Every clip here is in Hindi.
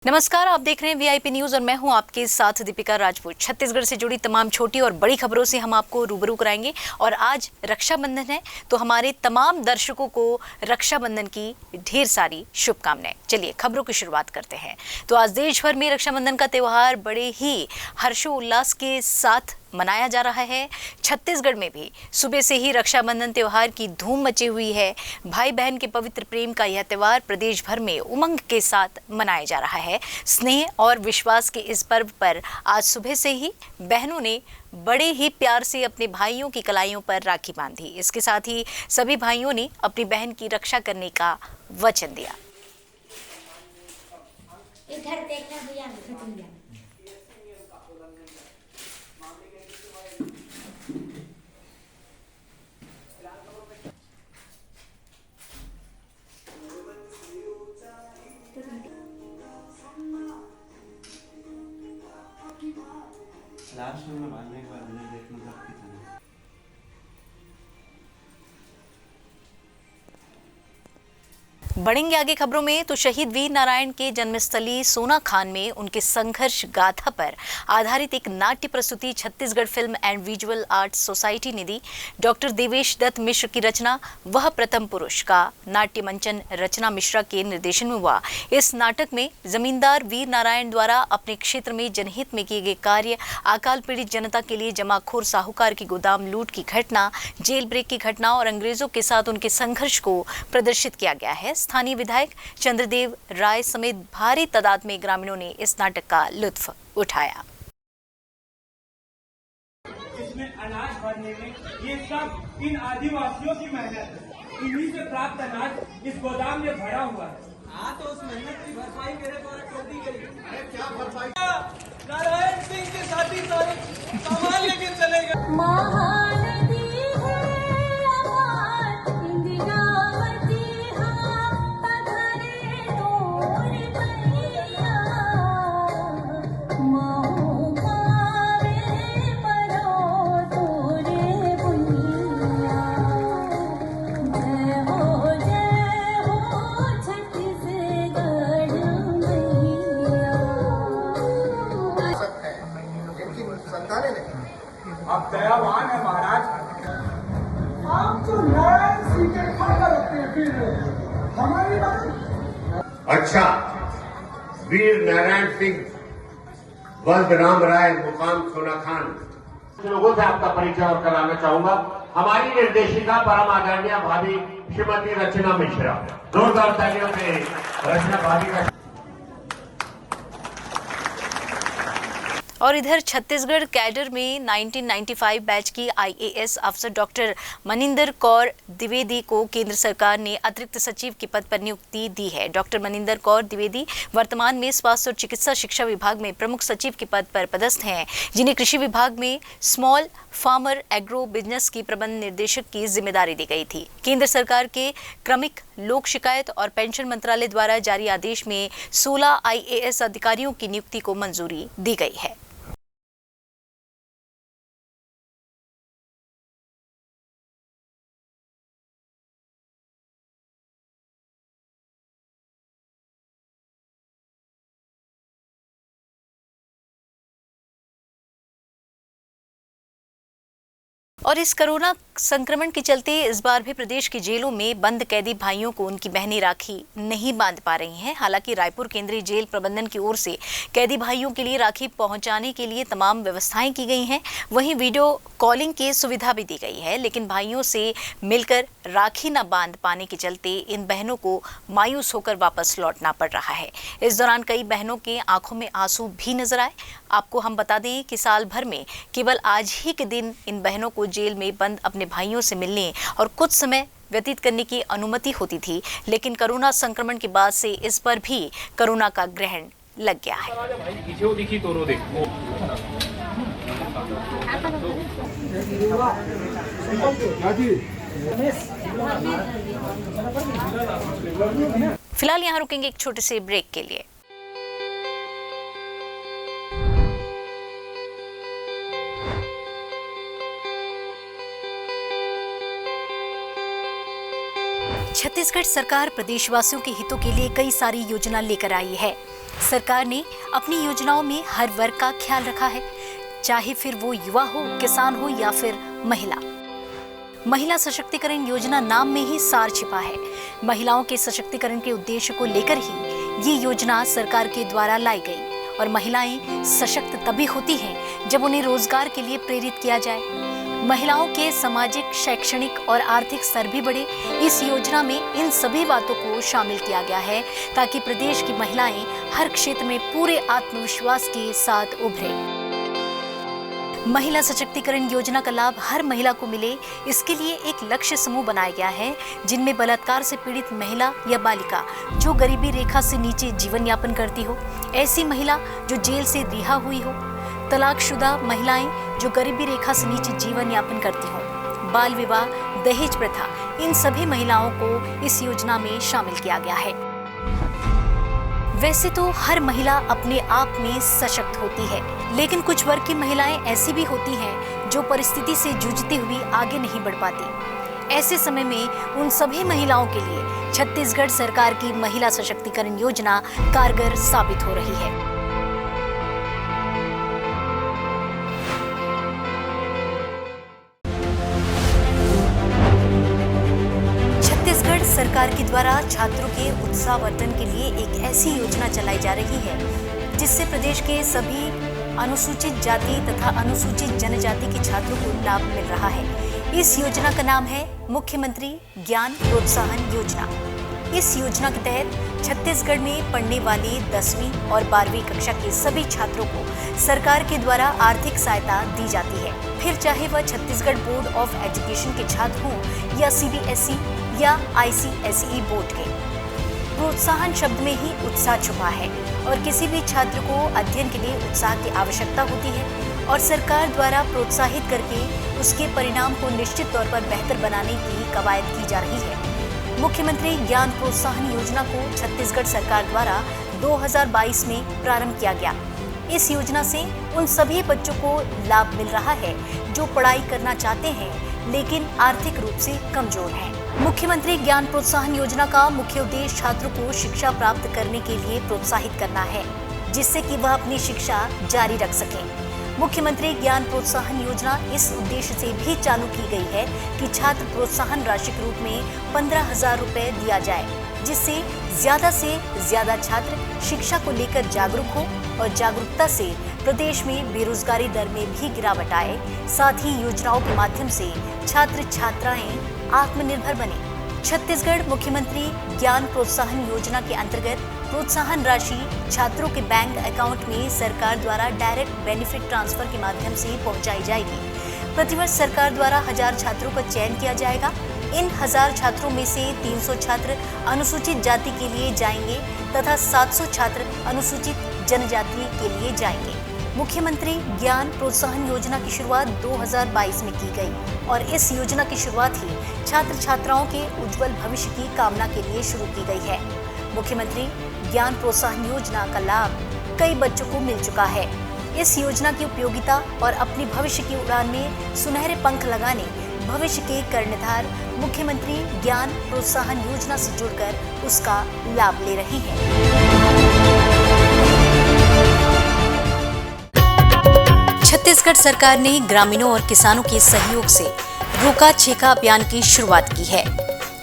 नमस्कार, आप देख रहे हैं वीआईपी न्यूज और मैं हूं आपके साथ दीपिका राजपूत। छत्तीसगढ़ से जुड़ी तमाम छोटी और बड़ी खबरों से हम आपको रूबरू कराएंगे। और आज रक्षाबंधन है, तो हमारे तमाम दर्शकों को रक्षाबंधन की ढेर सारी शुभकामनाएं। चलिए खबरों की शुरुआत करते हैं। तो आज देश भर में रक्षाबंधन का त्यौहार बड़े ही हर्षोल्लास के साथ मनाया जा रहा है। छत्तीसगढ़ में भी सुबह से ही रक्षाबंधन त्योहार की धूम मची हुई है। भाई बहन के पवित्र प्रेम का यह त्योहार प्रदेश भर में उमंग के साथ मनाया जा रहा है। स्नेह और विश्वास के इस पर्व पर आज सुबह से ही बहनों ने बड़े ही प्यार से अपने भाइयों की कलाइयों पर राखी बांधी। इसके साथ ही सभी भाइयों ने अपनी बहन की रक्षा करने का वचन दिया। इधर देखना भैया, लास्ट में बांधने के बाद मुझे देखना था कितना। बढ़ेंगे आगे खबरों में। तो शहीद वीर नारायण के जन्मस्थली सोनाखान में उनके संघर्ष गाथा पर आधारित एक नाट्य प्रस्तुति Chhattisgarh film and visual arts society ने दी। डॉक्टर देवेश दत्त मिश्र की रचना वह प्रथम पुरुष का नाट्य मंचन रचना मिश्रा के निर्देशन में हुआ। इस नाटक में जमींदार वीर नारायण द्वारा अपने क्षेत्र में जनहित में किए गए कार्य, अकाल पीड़ित जनता के लिए जमाखोर साहूकार की गोदाम लूट की घटना, जेल ब्रेक की घटना और अंग्रेजों के साथ उनके संघर्ष को प्रदर्शित किया गया है। स्थानीय विधायक चंद्रदेव राय समेत भारी तादाद में ग्रामीणों ने इस नाटक का लुत्फ उठाया। इसमें अनाज भरने में ये सब इन आदिवासियों की मेहनत है। इन्हीं से प्राप्त अनाज इस गोदाम में भरा हुआ है। हाँ, तो उस मेहनत की भरपाई मेरे द्वारा कर दी गई। अरे क्या भरपाई? नारायण सिंह के साथी सारे सामान लेके चले गए। आप दयावान है महाराज। आप तो नारायण सिंह के खाता रखते हैं, फिर हमारी बात। अच्छा, वीर नारायण सिंह, बलराम राय, मुकाम सोनाखान। लोगों से आपका परिचय और कराना चाहूंगा। हमारी निर्देशिका परम आदरणीय भाभी श्रीमती रचना मिश्रा। जोरदार तालियों से रचना भाभी का। और इधर छत्तीसगढ़ कैडर में 1995 बैच की आईएएस अफसर डॉक्टर मनिंदर कौर द्विवेदी को केंद्र सरकार ने अतिरिक्त सचिव के पद पर नियुक्ति दी है। डॉक्टर मनिंदर कौर द्विवेदी वर्तमान में स्वास्थ्य और चिकित्सा शिक्षा विभाग में प्रमुख सचिव के पद पर पदस्थ हैं, जिन्हें कृषि विभाग में स्मॉल फार्मर एग्रो बिजनेस की प्रबंध निर्देशक की जिम्मेदारी दी गई थी। केंद्र सरकार के क्रमिक लोक शिकायत और पेंशन मंत्रालय द्वारा जारी आदेश में 16 आईएएस अधिकारियों की नियुक्ति को मंजूरी दी गई है। और इस कोरोना संक्रमण के चलते इस बार भी प्रदेश की जेलों में बंद कैदी भाइयों को उनकी बहनें राखी नहीं बांध पा रही हैं। हालांकि रायपुर केंद्रीय जेल प्रबंधन की ओर से कैदी भाइयों के लिए राखी पहुंचाने के लिए तमाम व्यवस्थाएं की गई हैं। वहीं वीडियो कॉलिंग की सुविधा भी दी गई है, लेकिन भाइयों से मिलकर राखी न बांध पाने के चलते इन बहनों को मायूस होकर वापस लौटना पड़ रहा है। इस दौरान कई बहनों के आंखों में आंसू भी नजर आए। आपको हम बता दें कि साल भर में केवल आज ही के दिन इन बहनों को जेल में बंद अपने भाइयों से मिलने और कुछ समय व्यतीत करने की अनुमति होती थी, लेकिन कोरोना संक्रमण के बाद से इस पर भी कोरोना का ग्रहण लग गया है। फिलहाल यहाँ रुकेंगे एक छोटे से ब्रेक के लिए। छत्तीसगढ़ सरकार प्रदेशवासियों के हितों के लिए कई सारी योजना लेकर आई है। सरकार ने अपनी योजनाओं में हर वर्ग का ख्याल रखा है, चाहे फिर वो युवा हो, किसान हो या फिर महिला। महिला सशक्तिकरण योजना नाम में ही सार छिपा है। महिलाओं के सशक्तिकरण के उद्देश्य को लेकर ही ये योजना सरकार के द्वारा लाई गई। और महिलाएं सशक्त तभी होती हैं जब उन्हें रोजगार के लिए प्रेरित किया जाए। महिलाओं के सामाजिक, शैक्षणिक और आर्थिक स्तर भी बढ़े। इस योजना में इन सभी बातों को शामिल किया गया है ताकि प्रदेश की महिलाएं हर क्षेत्र में पूरे आत्मविश्वास के साथ उभरे। महिला सशक्तिकरण योजना का लाभ हर महिला को मिले, इसके लिए एक लक्ष्य समूह बनाया गया है जिनमें बलात्कार से पीड़ित महिला या बालिका जो गरीबी रेखा से नीचे जीवन यापन करती हो, ऐसी महिला जो जेल से रिहा हुई हो, तलाकशुदा महिलाएं जो गरीबी रेखा से नीचे जीवन यापन करती हो, बाल विवाह, दहेज प्रथा, इन सभी महिलाओं को इस योजना में शामिल किया गया है। वैसे तो हर महिला अपने आप में सशक्त होती है, लेकिन कुछ वर्ग की महिलाएं ऐसी भी होती हैं जो परिस्थिति से जूझती हुई आगे नहीं बढ़ पाती। ऐसे समय में उन सभी महिलाओं के लिए छत्तीसगढ़ सरकार की महिला सशक्तिकरण योजना कारगर साबित हो रही है। छत्तीसगढ़ सरकार के द्वारा छात्रों के उत्साहवर्धन के लिए एक ऐसी योजना चलाई जा रही है जिससे प्रदेश के सभी अनुसूचित जाति तथा अनुसूचित जनजाति के छात्रों को लाभ मिल रहा है। इस योजना का नाम है मुख्यमंत्री ज्ञान प्रोत्साहन योजना। इस योजना के तहत छत्तीसगढ़ में पढ़ने वाले 10वीं और 12वीं कक्षा के सभी छात्रों को सरकार के द्वारा आर्थिक सहायता दी जाती है। फिर चाहे वह छत्तीसगढ़ बोर्ड ऑफ एजुकेशन के छात्र हों या CBSE या ICSE बोर्ड के। प्रोत्साहन शब्द में ही उत्साह छुपा है और किसी भी छात्र को अध्ययन के लिए उत्साह की आवश्यकता होती है और सरकार द्वारा प्रोत्साहित करके उसके परिणाम को निश्चित तौर पर बेहतर बनाने की कवायद की जा रही है। मुख्यमंत्री ज्ञान प्रोत्साहन योजना को छत्तीसगढ़ सरकार द्वारा 2022 में प्रारंभ किया गया। इस योजना से उन सभी बच्चों को लाभ मिल रहा है जो पढ़ाई करना चाहते हैं लेकिन आर्थिक रूप से कमजोर हैं। मुख्यमंत्री ज्ञान प्रोत्साहन योजना का मुख्य उद्देश्य छात्रों को शिक्षा प्राप्त करने के लिए प्रोत्साहित करना है, जिससे कि वह अपनी शिक्षा जारी रख सकें। मुख्यमंत्री ज्ञान प्रोत्साहन योजना इस उद्देश्य से भी चालू की गई है कि छात्र प्रोत्साहन राशि के रूप में 15,000 रुपए दिया जाए, जिससे ज्यादा से ज्यादा छात्र शिक्षा को लेकर जागरूक हो और जागरूकता से प्रदेश में बेरोजगारी दर में भी गिरावट आए। साथ ही योजनाओं के माध्यम से छात्र छात्राएं आत्मनिर्भर बने। छत्तीसगढ़ मुख्यमंत्री ज्ञान प्रोत्साहन योजना के अंतर्गत प्रोत्साहन राशि छात्रों के बैंक अकाउंट में सरकार द्वारा डायरेक्ट बेनिफिट ट्रांसफर के माध्यम से पहुंचाई जाएगी। प्रतिवर्ष सरकार द्वारा 1000 छात्रों का चयन किया जाएगा। इन 1000 छात्रों में से 300 छात्र अनुसूचित जाति के लिए जाएंगे तथा 700 छात्र अनुसूचित जनजाति के लिए जाएंगे। मुख्यमंत्री ज्ञान प्रोत्साहन योजना की शुरुआत 2022 में की गई और इस योजना की शुरुआत ही छात्र छात्राओं के उज्जवल भविष्य की कामना के लिए शुरू की गई है। मुख्यमंत्री ज्ञान प्रोत्साहन योजना का लाभ कई बच्चों को मिल चुका है। इस योजना की उपयोगिता और अपनी भविष्य की उड़ान में सुनहरे पंख लगाने भविष्य के कर्णधार मुख्यमंत्री ज्ञान प्रोत्साहन योजना से जुड़कर उसका लाभ ले रहे हैं। छत्तीसगढ़ सरकार ने ग्रामीणों और किसानों के सहयोग से रोका छेका अभियान की शुरुआत की है।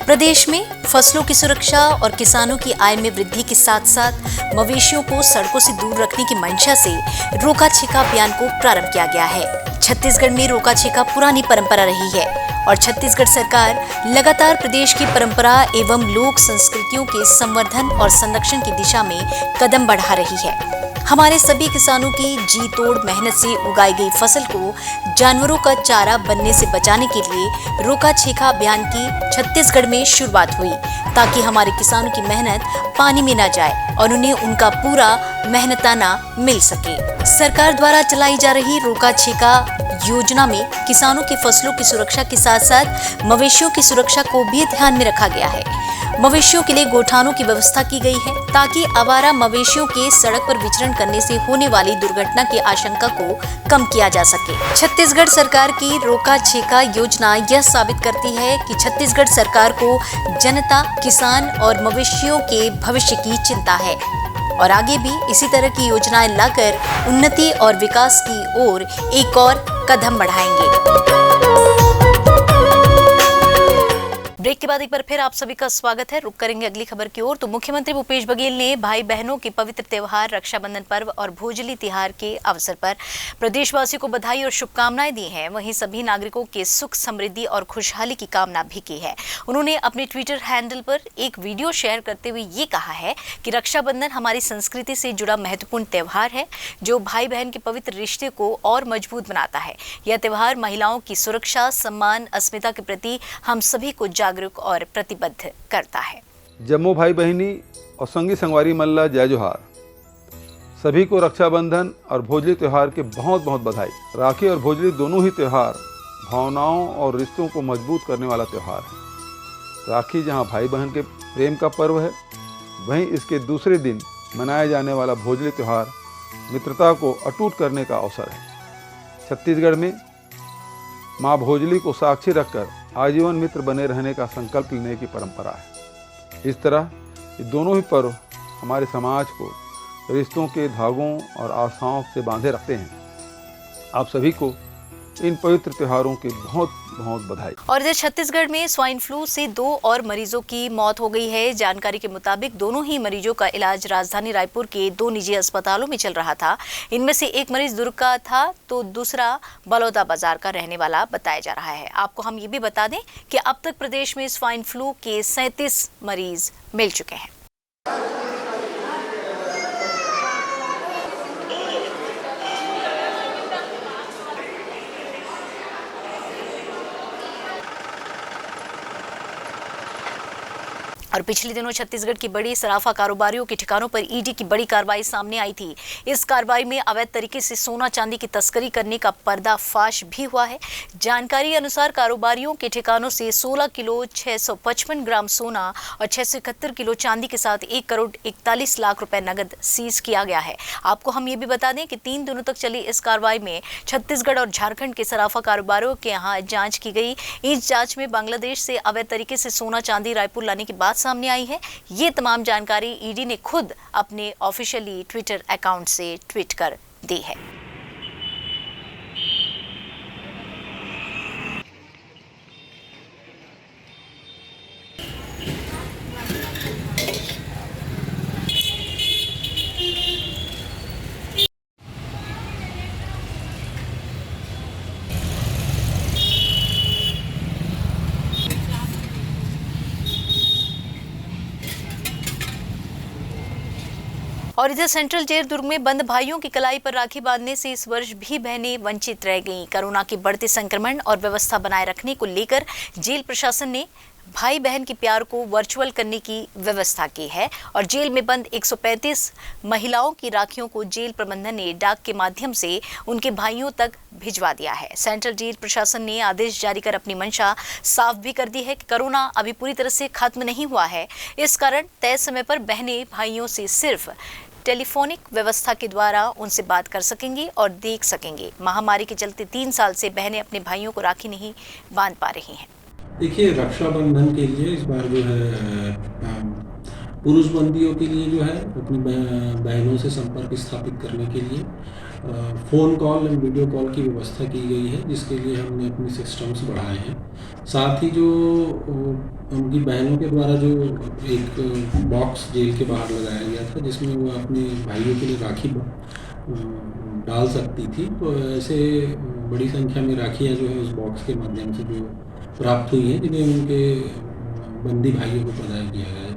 प्रदेश में फसलों की सुरक्षा और किसानों की आय में वृद्धि के साथ साथ मवेशियों को सड़कों से दूर रखने की मंशा से रोका छेका अभियान को प्रारंभ किया गया है। छत्तीसगढ़ में रोका छेका पुरानी परंपरा रही है और छत्तीसगढ़ सरकार लगातार प्रदेश की परंपरा एवं लोक संस्कृतियों के संवर्धन और संरक्षण की दिशा में कदम बढ़ा रही है। हमारे सभी किसानों की जी तोड़ मेहनत से उगाई गई फसल को जानवरों का चारा बनने से बचाने के लिए रोका छेका अभियान की छत्तीसगढ़ में शुरुआत हुई, ताकि हमारे किसानों की मेहनत पानी में न जाए और उन्हें उनका पूरा मेहनताना मिल सके। सरकार द्वारा चलाई जा रही रोका छेका योजना में किसानों की फसलों की सुरक्षा के साथ साथ मवेशियों की सुरक्षा को भी ध्यान में रखा गया है। मवेशियों के लिए गोठानों की व्यवस्था की गई है ताकि आवारा मवेशियों के सड़क पर विचरण करने से होने वाली दुर्घटना की आशंका को कम किया जा सके। छत्तीसगढ़ सरकार की रोका छेका योजना यह साबित करती है कि छत्तीसगढ़ सरकार को जनता, किसान और मवेशियों के भविष्य की चिंता है। और आगे भी इसी तरह की योजनाएं लाकर उन्नति और विकास की ओर एक और कदम बढ़ाएंगे। ब्रेक के बाद एक बार फिर आप सभी का स्वागत है। रुक करेंगे अगली खबर की ओर। तो मुख्यमंत्री भूपेश बघेल ने भाई बहनों के पवित्र त्योहार रक्षाबंधन पर्व और भोजली तिहार के अवसर पर प्रदेशवासियों को बधाई और शुभकामनाएं दी हैं। वहीं सभी नागरिकों के सुख समृद्धि और खुशहाली की कामना भी की है। उन्होंने अपने ट्विटर हैंडल पर एक वीडियो शेयर करते हुए ये कहा है कि रक्षाबंधन हमारी संस्कृति से जुड़ा महत्वपूर्ण त्योहार है जो भाई बहन के पवित्र रिश्ते को और मजबूत बनाता है। यह त्योहार महिलाओं की सुरक्षा, सम्मान, अस्मिता के प्रति हम सभी को जागरूक और प्रतिबद्ध करता है। जम्मू भाई बहनी और संगी संगवारी मल्ला जय जोहार। सभी को रक्षाबंधन और भोजली त्यौहार के बहुत बहुत बधाई। राखी और भोजली दोनों ही त्यौहार भावनाओं और रिश्तों को मजबूत करने वाला त्यौहार है। राखी जहां भाई बहन के प्रेम का पर्व है, वहीं इसके दूसरे दिन मनाया जाने वाला भोजली त्यौहार मित्रता को अटूट करने का अवसर है। छत्तीसगढ़ में माँ भोजली को साक्षी रखकर आजीवन मित्र बने रहने का संकल्प लेने की परंपरा है। इस तरह ये दोनों ही पर्व हमारे समाज को रिश्तों के धागों और आस्थाओं से बांधे रखते हैं। आप सभी को इन पवित्र त्योहारों की बहुत बहुत बधाई। और इधर छत्तीसगढ़ में स्वाइन फ्लू से 2 और मरीजों की मौत हो गई है। जानकारी के मुताबिक दोनों ही मरीजों का इलाज राजधानी रायपुर के 2 निजी अस्पतालों में चल रहा था। इनमें से एक मरीज दुर्ग का था तो दूसरा बलौदा बाजार का रहने वाला बताया जा रहा है। आपको हम ये भी बता दें कि अब तक प्रदेश में स्वाइन फ्लू के 37 मरीज मिल चुके हैं। और पिछले दिनों छत्तीसगढ़ की बड़ी सराफा कारोबारियों के ठिकानों पर ईडी की बड़ी कार्रवाई सामने आई थी। इस कार्रवाई में अवैध तरीके से सोना चांदी की तस्करी करने का पर्दाफाश भी हुआ है। जानकारी अनुसार कारोबारियों के ठिकानों से 16 किलो 655 ग्राम सोना और 671 किलो चांदी के साथ 1 करोड़ 41 लाख रुपए नगद सीज किया गया है। आपको हम ये भी बता दें कि 3 दिनों तक चली इस कार्रवाई में छत्तीसगढ़ और झारखंड के सराफा कारोबारियों के यहाँ जांच की गई। इस जांच में बांग्लादेश से अवैध तरीके से सोना चांदी रायपुर लाने की बात सामने आई है। ये तमाम जानकारी ईडी ने खुद अपने ऑफिशियली ट्विटर अकाउंट से ट्वीट कर दी है। और इधर सेंट्रल जेल दुर्ग में बंद भाइयों की कलाई पर राखी बांधने से इस वर्ष भी बहनें वंचित रह गईं। कोरोना के बढ़ते संक्रमण और व्यवस्था बनाए रखने को लेकर जेल प्रशासन ने भाई बहन के प्यार को वर्चुअल करने की व्यवस्था की है और जेल में बंद 135 महिलाओं की राखियों को जेल प्रबंधन ने डाक के माध्यम से उनके भाइयों तक भिजवा दिया है। सेंट्रल जेल प्रशासन ने आदेश जारी कर अपनी मंशा साफ भी कर दी है कि कोरोना अभी पूरी तरह से खत्म नहीं हुआ है। इस कारण तय समय पर बहनें भाइयों से सिर्फ टेलीफोनिक व्यवस्था के द्वारा उनसे बात कर सकेंगी और देख सकेंगी। महामारी के चलते 3 साल से बहनें अपने भाइयों को राखी नहीं बांध पा रही हैं। देखिए, रक्षाबंधन के लिए इस बार जो है पुरुष बंदियों के लिए जो है अपनी बहनों से संपर्क स्थापित करने के लिए phone call and video call की व्यवस्था की गई है, जिसके लिए हमने अपने सिस्टम्स बढ़ाए हैं। साथ ही जो उनकी बहनों के द्वारा जो एक बॉक्स जेल के बाहर लगाया गया था जिसमें वो अपने भाइयों के लिए राखी डाल सकती थी, तो ऐसे बड़ी संख्या में राखियाँ जो है उस बॉक्स के माध्यम से जो प्राप्त हुई है, जिन्हें उनके बंदी भाइयों को प्रदान किया जाएगा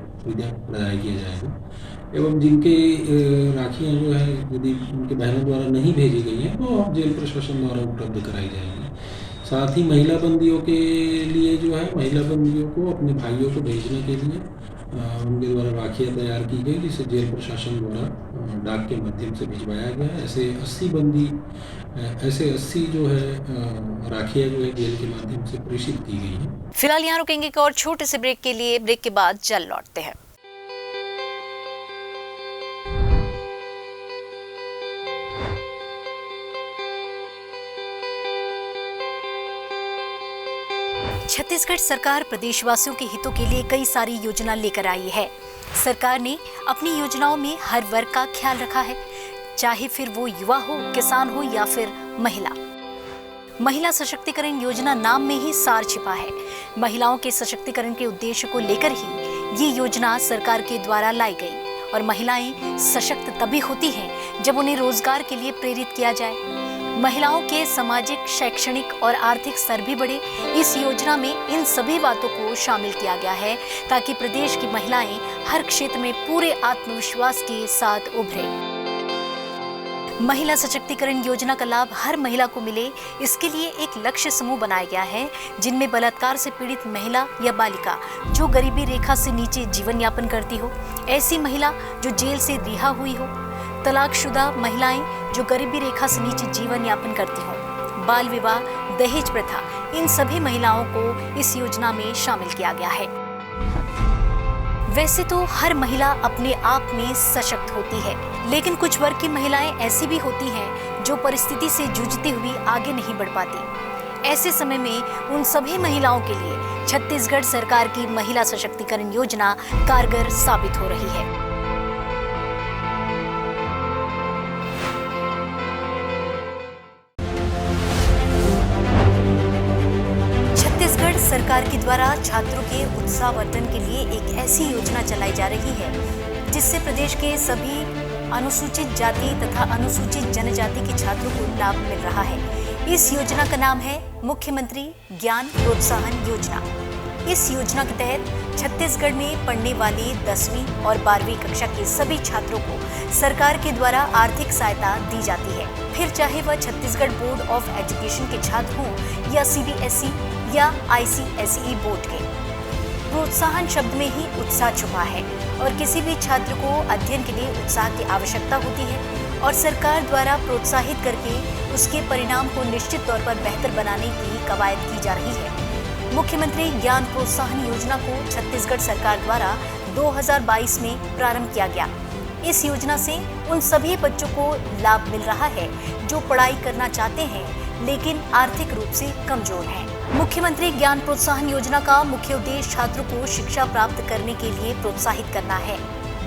एवं जिनके राखियाँ जो है यदि उनके बहनों द्वारा नहीं भेजी गई हैं तो जेल प्रशासन द्वारा उपलब्ध कराई जाएगी। साथ ही महिला बंदियों के लिए जो है महिला बंदियों को अपने भाइयों को भेजने के लिए उनके द्वारा राखियाँ तैयार की गई, जिसे जेल प्रशासन द्वारा डाक के माध्यम से भिजवाया गया। ऐसे 80 जो है राखियाँ जो है जेल के माध्यम से प्रेषित की गई हैं। फिलहाल यहाँ रुकेंगे एक और छोटे से ब्रेक के लिए। ब्रेक के बाद जल्द लौटते हैं। छत्तीसगढ़ सरकार प्रदेशवासियों के हितों के लिए कई सारी योजना लेकर आई है। सरकार ने अपनी योजनाओं में हर वर्ग का ख्याल रखा है, चाहे फिर वो युवा हो, किसान हो या फिर महिला। महिला सशक्तिकरण योजना नाम में ही सार छिपा है। महिलाओं के सशक्तिकरण के उद्देश्य को लेकर ही ये योजना सरकार के द्वारा लाई गई। और महिलाएं सशक्त तभी होती हैं जब उन्हें रोजगार के लिए प्रेरित किया जाए। महिलाओं के सामाजिक, शैक्षणिक और आर्थिक स्तर भी बढ़े। इस योजना में इन सभी बातों को शामिल किया गया है ताकि प्रदेश की महिलाएं हर क्षेत्र में पूरे आत्मविश्वास के साथ उभरे। महिला सशक्तिकरण योजना का लाभ हर महिला को मिले, इसके लिए एक लक्ष्य समूह बनाया गया है जिनमें बलात्कार से पीड़ित महिला या बालिका जो गरीबी रेखा से नीचे जीवन यापन करती हो, ऐसी महिला जो जेल से रिहा हुई हो, तलाकशुदा महिलाएं जो गरीबी रेखा से नीचे जीवन यापन करती हो, बाल विवाह, दहेज प्रथा, इन सभी महिलाओं को इस योजना में शामिल किया गया है। वैसे तो हर महिला अपने आप में सशक्त होती है, लेकिन कुछ वर्ग की महिलाएं ऐसी भी होती हैं जो परिस्थिति से जूझती हुई आगे नहीं बढ़ पाती। ऐसे समय में उन सभी महिलाओं के लिए छत्तीसगढ़ सरकार की महिला सशक्तिकरण योजना कारगर साबित हो रही है। छत्तीसगढ़ सरकार के द्वारा छात्रों के उत्साहवर्धन के लिए एक ऐसी योजना चलाई जा रही है जिससे प्रदेश के सभी अनुसूचित जाति तथा अनुसूचित जनजाति के छात्रों को लाभ मिल रहा है। इस योजना का नाम है मुख्यमंत्री ज्ञान प्रोत्साहन योजना। इस योजना के तहत छत्तीसगढ़ में पढ़ने वाले 10वीं और 12वीं कक्षा के सभी छात्रों को सरकार के द्वारा आर्थिक सहायता दी जाती है, फिर चाहे वह छत्तीसगढ़ बोर्ड ऑफ एजुकेशन के छात्र हों या CBSE या ICSE बोर्ड के। प्रोत्साहन शब्द में ही उत्साह छुपा है और किसी भी छात्र को अध्ययन के लिए उत्साह की आवश्यकता होती है और सरकार द्वारा प्रोत्साहित करके उसके परिणाम को निश्चित तौर पर बेहतर बनाने की कवायद की जा रही है। मुख्यमंत्री ज्ञान प्रोत्साहन योजना को छत्तीसगढ़ सरकार द्वारा 2022 में प्रारंभ किया गया। इस योजना से उन सभी बच्चों को लाभ मिल रहा है जो पढ़ाई करना चाहते हैं लेकिन आर्थिक रूप से कमजोर हैं। मुख्यमंत्री ज्ञान प्रोत्साहन योजना का मुख्य उद्देश्य छात्रों को शिक्षा प्राप्त करने के लिए प्रोत्साहित करना है,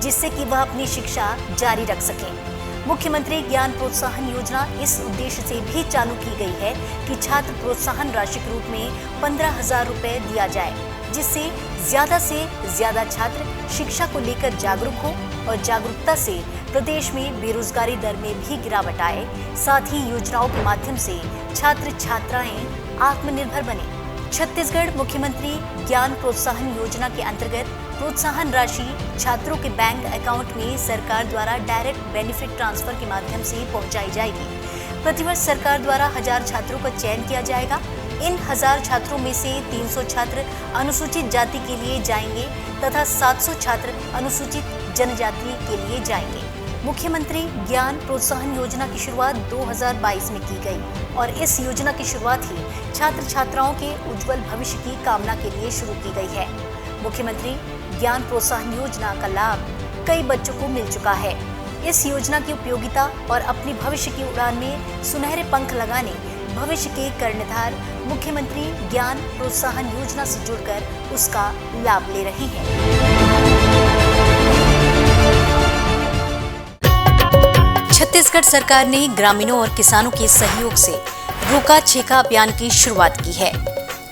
जिससे कि वह अपनी शिक्षा जारी रख सकें। मुख्यमंत्री ज्ञान प्रोत्साहन योजना इस उद्देश्य से भी चालू की गई है कि छात्र प्रोत्साहन राशि के रूप में 15,000 रुपए दिया जाए, जिससे ज्यादा छात्र शिक्षा को लेकर जागरूक हो और जागरूकता से प्रदेश में बेरोजगारी दर में भी गिरावट आए। साथ ही योजनाओं के माध्यम से छात्र छात्राएं आत्मनिर्भर बने। छत्तीसगढ़ मुख्यमंत्री ज्ञान प्रोत्साहन योजना के अंतर्गत प्रोत्साहन राशि छात्रों के बैंक अकाउंट में सरकार द्वारा डायरेक्ट बेनिफिट ट्रांसफर के माध्यम से पहुंचाई जाएगी। प्रतिवर्ष सरकार द्वारा 1000 छात्रों का चयन किया जाएगा। इन 1000 छात्रों में से 300 छात्र अनुसूचित जाति के लिए जाएंगे तथा 700 छात्र अनुसूचित जनजाति के लिए जाएंगे। मुख्यमंत्री ज्ञान प्रोत्साहन योजना की शुरुआत 2022 में की गई और इस योजना की शुरुआत ही छात्र छात्राओं के उज्जवल भविष्य की कामना के लिए शुरू की गई है। मुख्यमंत्री ज्ञान प्रोत्साहन योजना का लाभ कई बच्चों को मिल चुका है। इस योजना की उपयोगिता और अपनी भविष्य की उड़ान में सुनहरे पंख लगाने भविष्य के कर्णधार मुख्यमंत्री ज्ञान प्रोत्साहन योजना से जुड़कर उसका लाभ ले रही है। छत्तीसगढ़ सरकार ने ग्रामीणों और किसानों के सहयोग से रोका छेका अभियान की शुरुआत की है।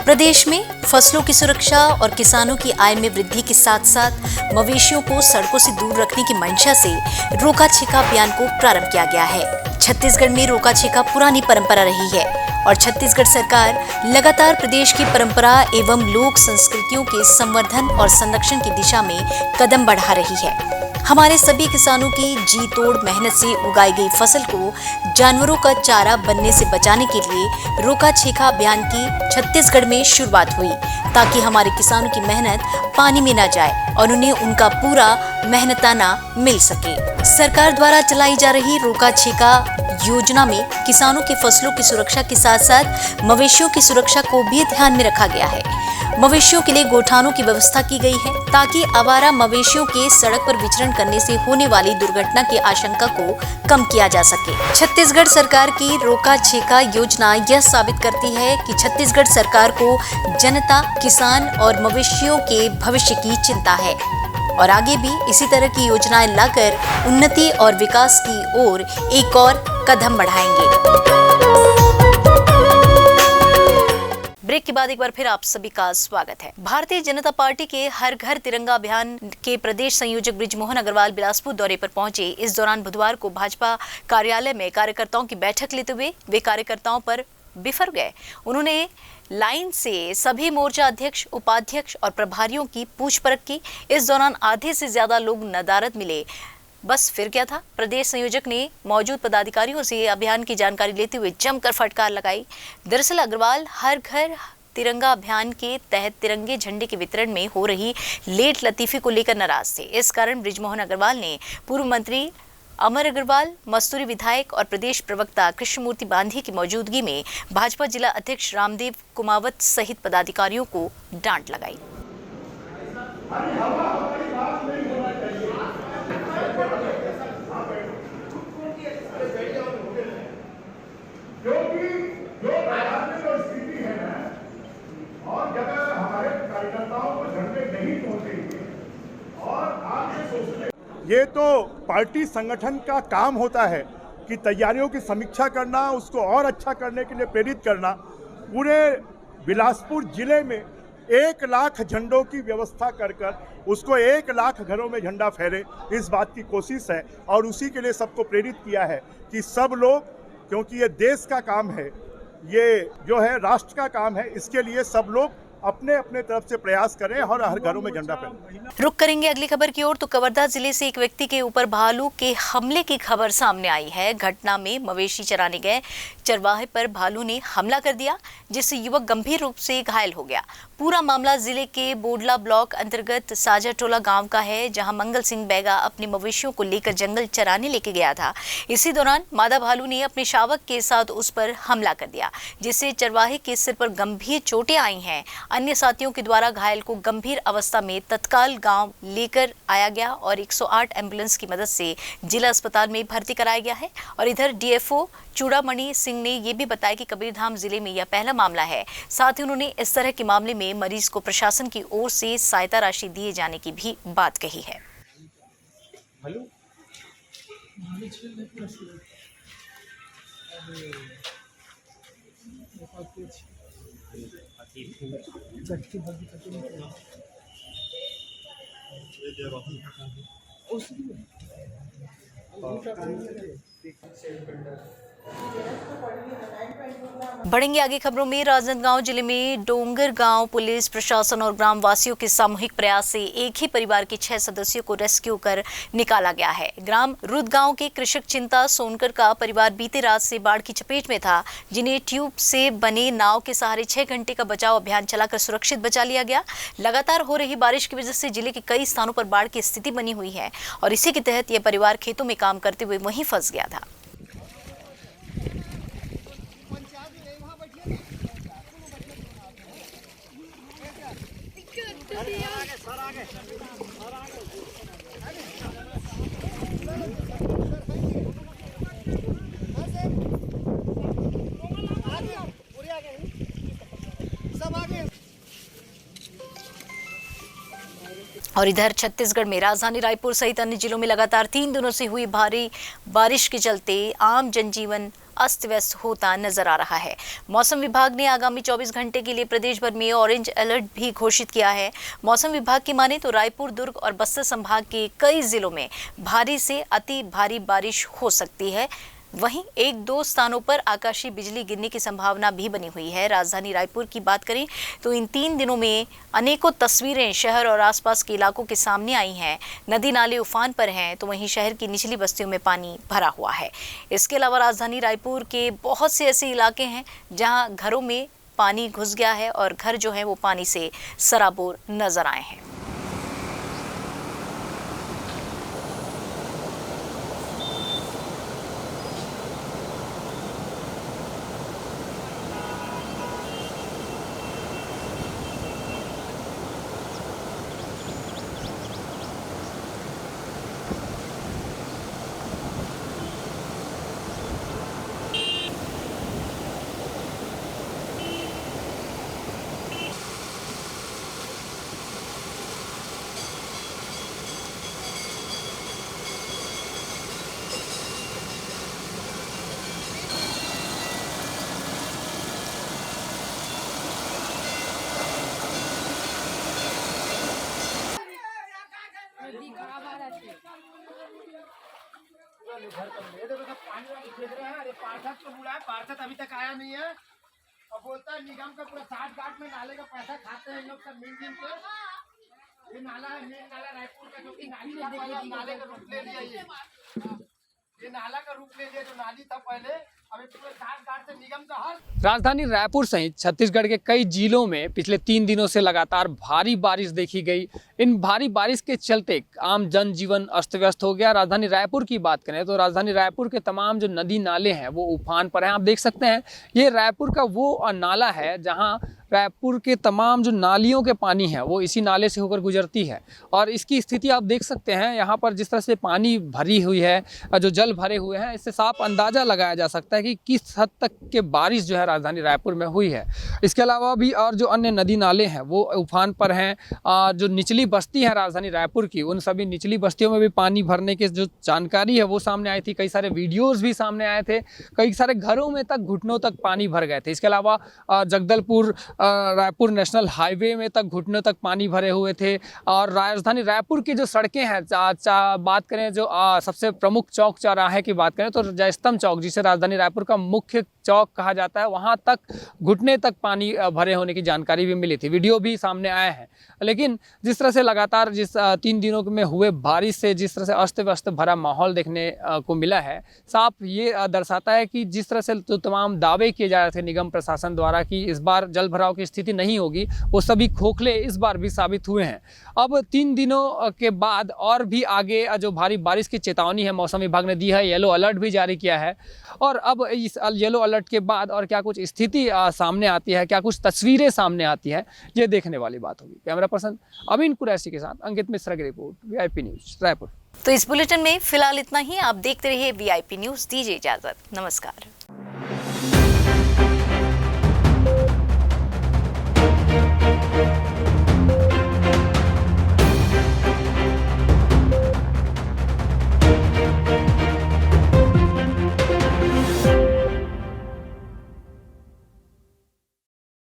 प्रदेश में फसलों की सुरक्षा और किसानों की आय में वृद्धि के साथ साथ मवेशियों को सड़कों से दूर रखने की मंशा से रोका छेका अभियान को प्रारंभ किया गया है। छत्तीसगढ़ में रोका छेका पुरानी परंपरा रही है और छत्तीसगढ़ सरकार लगातार प्रदेश की परंपरा एवं लोक संस्कृतियों के संवर्धन और संरक्षण की दिशा में कदम बढ़ा रही है। हमारे सभी किसानों की जी तोड़ मेहनत से उगाई गई फसल को जानवरों का चारा बनने से बचाने के लिए रोका छेका अभियान की छत्तीसगढ़ में शुरुआत हुई, ताकि हमारे किसानों की मेहनत पानी में न जाए और उन्हें उनका पूरा मेहनताना मिल सके। सरकार द्वारा चलाई जा रही रोका छेका योजना में किसानों की फसलों की सुरक्षा के साथ साथ मवेशियों की सुरक्षा को भी ध्यान में रखा गया है। मवेशियों के लिए गोठानों की व्यवस्था की गई है ताकि आवारा मवेशियों के सड़क पर विचरण करने से होने वाली दुर्घटना की आशंका को कम किया जा सके। छत्तीसगढ़ सरकार की रोका छेका योजना यह साबित करती है कि छत्तीसगढ़ सरकार को जनता, किसान और मवेशियों के भविष्य की चिंता है। और आगे भी इसी तरह की योजनाएं लाकर उन्नति और विकास की ओर एक और कदम बढ़ाएंगे। ब्रेक के बाद एक बार फिर आप सभी का स्वागत है। भारतीय जनता पार्टी के हर घर तिरंगा अभियान के प्रदेश संयोजक बृजमोहन अग्रवाल बिलासपुर दौरे पर पहुंचे। इस दौरान बुधवार को भाजपा कार्यालय में कार्यकर्ताओं की बैठक लेते हुए वे कार्यकर्ताओं पर बिफर गए। उन्होंने लाइन से सभी मोर्चा अध्यक्ष, उपाध्यक्ष और प्रभारियों की पूछपरख की। इस दौरान आधे से ज्यादा लोग नदारद मिले। बस फिर क्या था, प्रदेश संयोजक ने मौजूद पदाधिकारियों से अभियान की जानकारी लेते हुए जमकर फटकार लगाई। दरअसल अग्रवाल हर घर तिरंगा अभियान के तहत तिरंगे झंडे के वितरण में हो रही लेट लतीफी को लेकर नाराज थे। इस कारण बृजमोहन अग्रवाल ने पूर्व मंत्री अमर अग्रवाल, मस्तूरी विधायक और प्रदेश प्रवक्ता कृष्णमूर्ति बांधी की मौजूदगी में भाजपा जिला अध्यक्ष रामदेव कुमावत सहित पदाधिकारियों को डांट लगाई। और जब हमारे कार्यकर्ताओं को झंडे नहीं पहुंचेंगे और आप ये सोचते, ये तो पार्टी संगठन का काम होता है कि तैयारियों की समीक्षा करना, उसको और अच्छा करने के लिए प्रेरित करना। पूरे बिलासपुर जिले में 1 लाख झंडों की व्यवस्था कर उसको 1 लाख घरों में झंडा फहरे, इस बात की कोशिश है। और उसी के लिए सबको प्रेरित किया है कि सब लोग, क्योंकि ये देश का काम है, ये जो है राष्ट्र का काम है, इसके लिए सब लोग अपने अपने तरफ से प्रयास करें और हर घरों में झंडा फहराएं। रुक करेंगे अगली खबर की ओर। तो कवर्धा जिले से एक व्यक्ति के ऊपर भालू के हमले की खबर सामने आई है। घटना में मवेशी चराने गए चरवाहे पर भालू ने हमला कर दिया, जिससे युवक गंभीर रूप से घायल हो गया। पूरा मामला जिले के बोडला ब्लॉक अंतर्गत साजाटोला गांव का है, जहां मंगल सिंह बैगा अपने मवेशियों को लेकर जंगल चराने लेके गया था। इसी दौरान मादा भालू ने अपने शावक के साथ उस पर हमला कर दिया, जिससे चरवाहे के सिर पर गंभीर चोटें आई हैं। अन्य साथियों के द्वारा घायल को गंभीर अवस्था में तत्काल गांव लेकर आया गया और 108 एम्बुलेंस की मदद से जिला अस्पताल में भर्ती कराया गया है। और इधर डीएफओ चूड़ामणि सिंह ने यह भी बताया कि कबीरधाम जिले में यह पहला मामला है। साथ ही उन्होंने इस तरह के मामले में मरीज को प्रशासन की ओर से सहायता राशि दिए जाने की भी बात कही है। बढ़ेंगे आगे खबरों में। राजनांदगांव जिले में डोंगर गांव पुलिस प्रशासन और ग्रामवासियों के सामूहिक प्रयास से एक ही परिवार के 6 सदस्यों को रेस्क्यू कर निकाला गया है। ग्राम रुदगांव के कृषक चिंता सोनकर का परिवार बीते रात से बाढ़ की चपेट में था, जिन्हें ट्यूब से बने नाव के सहारे 6 घंटे का बचाव अभियान चलाकर सुरक्षित बचा लिया गया। लगातार हो रही बारिश की वजह से जिले के कई स्थानों पर बाढ़ की स्थिति बनी हुई है और इसी के तहत यह परिवार खेतों में काम करते हुए वहीं फंस गया था। और इधर छत्तीसगढ़ में राजधानी रायपुर सहित अन्य जिलों में लगातार 3 दिनों से हुई भारी बारिश के चलते आम जनजीवन अस्त व्यस्त होता नजर आ रहा है। मौसम विभाग ने आगामी 24 घंटे के लिए प्रदेश भर में ऑरेंज अलर्ट भी घोषित किया है। मौसम विभाग की माने तो रायपुर, दुर्ग और बस्तर संभाग के कई जिलों में भारी से अति भारी बारिश हो सकती है। वहीं 1-2 स्थानों पर आकाशीय बिजली गिरने की संभावना भी बनी हुई है। राजधानी रायपुर की बात करें तो इन 3 दिनों में अनेकों तस्वीरें शहर और आसपास के इलाकों के सामने आई हैं। नदी नाले उफान पर हैं, तो वहीं शहर की निचली बस्तियों में पानी भरा हुआ है। इसके अलावा राजधानी रायपुर के बहुत से ऐसे इलाके हैं जहां घरों में पानी घुस गया है और घर जो है वो पानी से सराबोर नजर आए हैं। पानी वाली खेद रहे हैं। अरे पार्षद को बुलाया, पार्षद अभी तक आया नहीं है और बोलता है निगम का पूरा 60 में नाले का पैसा खाते हैं लोग सब मिल के। ये नाला है मेन नाला रायपुर का, जो कि नाले का रूप ले लिया। ये नाला का रूप ले लिया, जो नाली था पहले, अभी पूरे 60 से निगम का हर। राजधानी रायपुर सहित छत्तीसगढ़ के कई जिलों में पिछले 3 दिनों से लगातार भारी बारिश देखी गई। इन भारी बारिश के चलते आम जनजीवन अस्त व्यस्त हो गया। राजधानी रायपुर की बात करें तो राजधानी रायपुर के तमाम जो नदी नाले हैं वो उफान पर हैं। आप देख सकते हैं ये रायपुर का वो नाला है जहाँ रायपुर के तमाम जो नालियों के पानी है वो इसी नाले से होकर गुजरती है और इसकी स्थिति आप देख सकते हैं। यहाँ पर जिस तरह से पानी भरी हुई है, जो जल भरे हुए हैं, इससे साफ अंदाज़ा लगाया जा सकता है कि किस हद तक के बारिश जो है राजधानी रायपुर में हुई है। इसके अलावा भी और जो अन्य नदी नाले हैं वो उफान पर हैं। जो निचली बस्ती है राजधानी रायपुर की, उन सभी निचली बस्तियों में भी पानी भरने की जो जानकारी है वो सामने आई थी। कई सारे वीडियोज़ भी सामने आए थे। कई सारे घरों में तक घुटनों तक पानी भर गए थे। इसके अलावा जगदलपुर रायपुर नेशनल हाईवे में तक घुटनों तक पानी भरे हुए थे। और राजधानी रायपुर की जो सड़कें हैं, बात करें जो सबसे प्रमुख चौक चौराहे की बात करें तो जयस्तंभ चौक, जिसे राजधानी रायपुर का मुख्य चौक कहा जाता है, वहाँ तक घुटने तक पानी भरे होने की जानकारी भी मिली थी। वीडियो भी सामने आए हैं। लेकिन जिस तरह से लगातार 3 दिनों में हुए बारिश से जिस तरह से अस्त व्यस्त भरा माहौल देखने को मिला है, साफ ये दर्शाता है कि जिस तरह से तो तमाम दावे किए जा रहे थे निगम प्रशासन द्वारा कि इस बार जल भराव की स्थिति नहीं होगी, वो सभी खोखले इस बार भी साबित हुए हैं। अब 3 दिनों के बाद और भी आगे जो भारी बारिश की चेतावनी है मौसम विभाग ने दी है, येलो अलर्ट भी जारी किया है। और अब इस येलो अलर्ट के बाद और क्या कुछ स्थिति सामने आती है, क्या कुछ तस्वीरें सामने आती है, ये देखने वाली बात होगी। कैमरा पर्सन अमीन कुरैशी के साथ अंकित मिश्रा की रिपोर्ट, VIP न्यूज रायपुर। तो इस बुलेटिन में फिलहाल इतना ही। आप देखते रहिए VIP न्यूज। दीजिए इजाजत। नमस्कार।